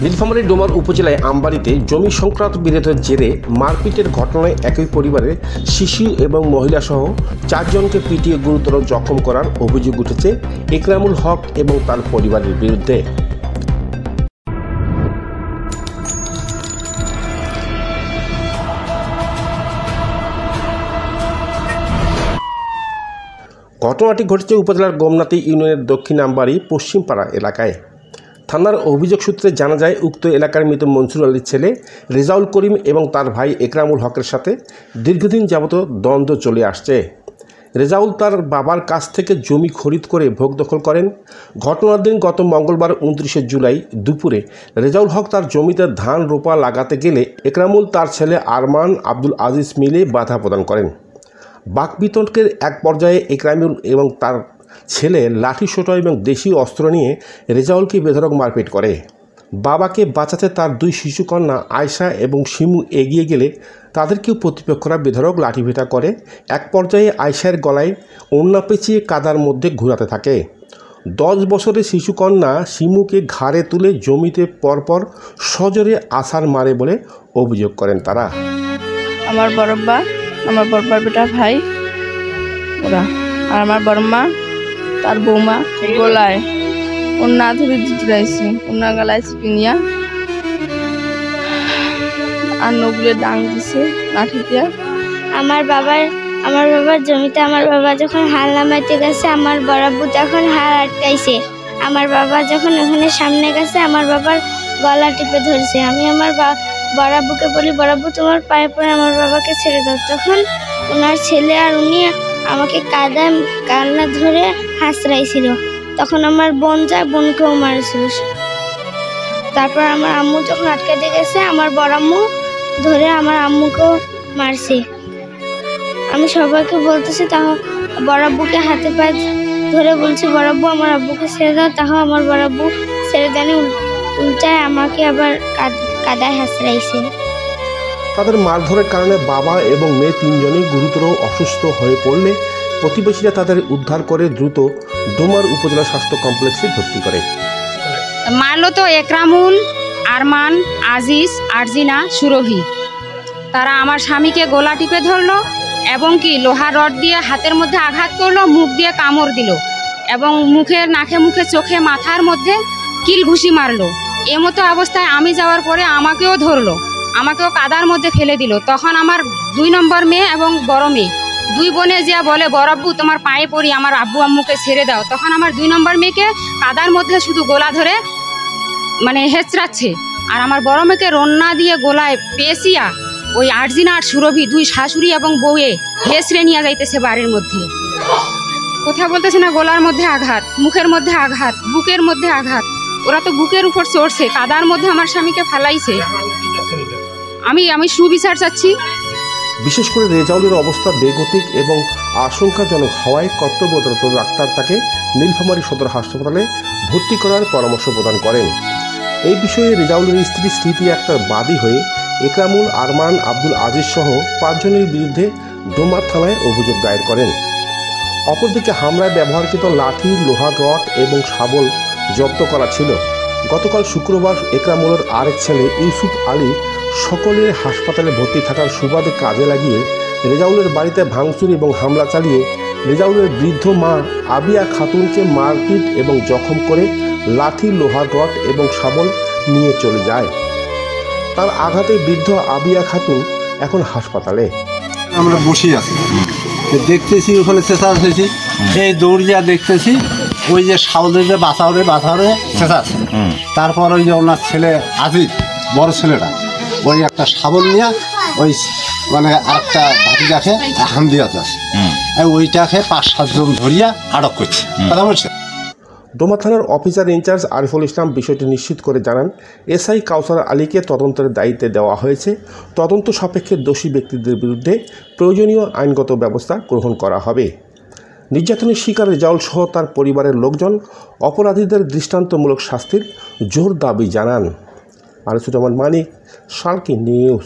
নীলফামারীর ডোমার উপজেলায় আমবাড়িতে জমি সংক্রান্ত বিরোধের জেরে মারপিটের ঘটনায় একই পরিবারের শিশু এবং মহিলাসহ 4 জনকে পিটিয়ে গুরুতর জখম করার অভিযোগ উঠেছে ইকরামুল হক এবং তার পরিবারের বিরুদ্ধে। ঘটনাটি ঘটেছে উপজেলার গোমনাথী ইউনিয়নের দক্ষিণ আমবাড়ি পশ্চিমপাড়া এলাকায়। থানার অভিযোগ সূত্রে জানা যায়, উক্ত এলাকার মৃত মনসুর আলীর ছেলে রেজাউল করিম এবং তার ভাই ইকরামুল হকের সাথে দীর্ঘদিন যাবত দ্বন্দ্ব চলে আসছে। রেজাউল তার বাবার কাছ থেকে জমি খরিদ করে ভোগ দখল করেন। ঘটনার দিন গত মঙ্গলবার 29শে জুলাই দুপুরে রেজাউল হক তার জমিতে ধান রোপা লাগাতে গেলে ইকরামুল তার ছেলে আরমান আব্দুল আজিজ মিলে বাধা প্রদান করেন। বাকবিতর্কের এক পর্যায়ে ইকরামুল এবং তার ছেলে লাঠি সোটা এবং দেশীয় অস্ত্র নিয়ে রেজাউলকে বেধড়ক মারপিট করে। বাবাকে বাঁচাতে তার 2 শিশুকন্যা আয়শা এবং শিমু এগিয়ে গেলে তাদেরকেও প্রতিপক্ষরা বেধড়ক লাঠিপেটা করে। এক পর্যায়ে আয়শার গলায় ওড়না পেঁচিয়ে কাদার মধ্যে ঘোরাতে থাকে। 10 বছরের শিশুকন্যা শিমুকে ঘাড়ে তুলে জমিতে পরপর সজোরে আছাড় মারে বলে অভিযোগ করেন তারা। আমার বড় বেটা ভাই ওরা, আর আমার বড় মা তার বৌমা গলায় ওড়না ধরে জুড়াইছে, ওড়না গলায় চিপে নিয়া আর নগুলে ডাং দিছে লাঠি দিয়া। আমার বাবার জমিতে আমার বাবা যখন হাল নামাইতে গেছে, আমার বড়াব্বু তখন হাল আটকাইছে। আমার বাবা যখন ওখানে সামনে গেছে, আমার বাবার গলা টিপে ধরছে। আমি আমার বড়াব্বুকে বলি, বড়াব্বু তোমার পায়ে পড়ে আমার বাবাকে ছেড়ে দাও। তখন ওনার ছেলে আর উনি আমাকে কান্না ধরে হাসরাইছিল। তখন আমার বোন যায়, বোনকেও মারছিল। তারপর আমার আম্মু যখন আটকাতে গেছে, আমার বড় আম্মু ধরে আমার আম্মুকেও মারছে। আমি সবাইকে বলতেছি, তাও বড় আব্বুকে হাতে পায়ে ধরে বলছি, বড় আব্বু আমার আব্বুকে ছেড়ে দাও। তাও আমার বড় আব্বু ছেড়ে দেয়নি, উল্টায় আমাকে আবার কাদায় হাসরাইছে। তাদের মারধরের কারণে বাবা এবং মেয়ে 3 জনেই গুরুতর অসুস্থ হয়ে পড়লে প্রতিবেশীরা তাদের উদ্ধার করে দ্রুত ডোমার উপজেলা স্বাস্থ্য কমপ্লেক্সে ভর্তি করে। মারলো তো একরামুল, আরমান, আজিজ, আরজিনা, সুরভি। তারা আমার স্বামীকে গলা টিপে ধরলো এবং কি লোহার রড দিয়ে হাতের মধ্যে আঘাত করলো, মুখ দিয়ে কামড় দিল এবং নাকে মুখে চোখে মাথার মধ্যে কিল ঘুষি মারলো। এমতো অবস্থায় আমি যাওয়ার পরে আমাকেও ধরলো, আমাকেও কাদার মধ্যে ফেলে দিল। তখন আমার 2 নম্বর মেয়ে এবং বড় মেয়ে 2 বোনে যা বলে, বড় আব্বু তোমার পায়ে পড়ি, আমার আব্বু আম্মুকে ছেড়ে দাও। তখন আমার 2 নম্বর মেয়েকে কাদার মধ্যে শুধু গোলা ধরে হেঁচড়াচ্ছে, আর আমার বড় মেয়েকে রন্না দিয়ে গোলায় পেঁচিয়া ওই আরজিনা আর সুরভি 2 শাশুড়ি এবং বউয়ে হেঁচড়ে নিয়ে যাইতেছে বাড়ির মধ্যে। কথা বলতেছে না, গলার মধ্যে আঘাত, মুখের মধ্যে আঘাত, বুকের মধ্যে আঘাত। ওরা তো বুকের উপর চড়ছে, কাদার মধ্যে আমার স্বামীকে ফালাইছে। আমি সুবিচার চাচ্ছি। বিশেষ করে রেজাউলের অবস্থা বেগতিক এবং আশঙ্কাজনক হওয়ায় কর্তব্যরত ডাক্তার তাকে নীলফামারী সদর হাসপাতালে ভর্তি করার পরামর্শ প্রদান করেন। এই বিষয়ে রেজাউলের স্ত্রী স্মৃতি আক্তার বাদী হয়ে ইকরামুল, আরমান, আব্দুল আজিজ সহ 5 জনের বিরুদ্ধে ডোমার থানায় অভিযোগ দায়ের করেন। অপরদিকে হামলায় ব্যবহারকৃত লাঠি, লোহার রড এবং শাবল জব্দ করা ছিল। গতকাল শুক্রবার ইকরামুলের আরেক ছেলে ইউসুফ আলী সকলের হাসপাতালে ভর্তি থাকার সুবাদে কাজে লাগিয়ে রেজাউলের বাড়িতে ভাঙচুর এবং হামলা চালিয়ে রেজাউলের বৃদ্ধ মা আবিয়া খাতুনকে মারপিট এবং জখম করে লাঠি, লোহার রড এবং শাবল নিয়ে চলে যায়। তার আঘাতে বৃদ্ধ আবিয়া খাতুন এখন হাসপাতালে। আমরা বসে আছি, দেখতেছি ওখানে চেঁচাচ্ছি, এই দৌড়িয়া দেখতেছি ওই যে শাবলের যে বাঁচাওরে চেঁচাচ্ছে। তারপর ওই যে ওনার ছেলে আজিজ, বড় ছেলেটা, ওই একটা শাবল নিয়ে ওই আরেকটা ভাতিটাকে হাম দিয়ে আছে, ওইটাকে 5-7 জন ধরিয়া আটক করছে। কথা বলছে ডোমা থানার অফিসার ইনচার্জ আরিফুল ইসলাম বিষয়টি নিশ্চিত করে জানান, এসআই কাউসার আলীকে তদন্তের দায়িত্বে দেওয়া হয়েছে। তদন্ত সাপেক্ষে দোষী ব্যক্তিদের বিরুদ্ধে প্রয়োজনীয় আইনগত ব্যবস্থা গ্রহণ করা হবে। নির্যাতনের শিকার রেজাউল সহ তার পরিবারের লোকজন অপরাধীদের দৃষ্টান্তমূলক শাস্তির জোর দাবি জানান। আনিসুজ্জামান মানিক, শালকি নিউজ।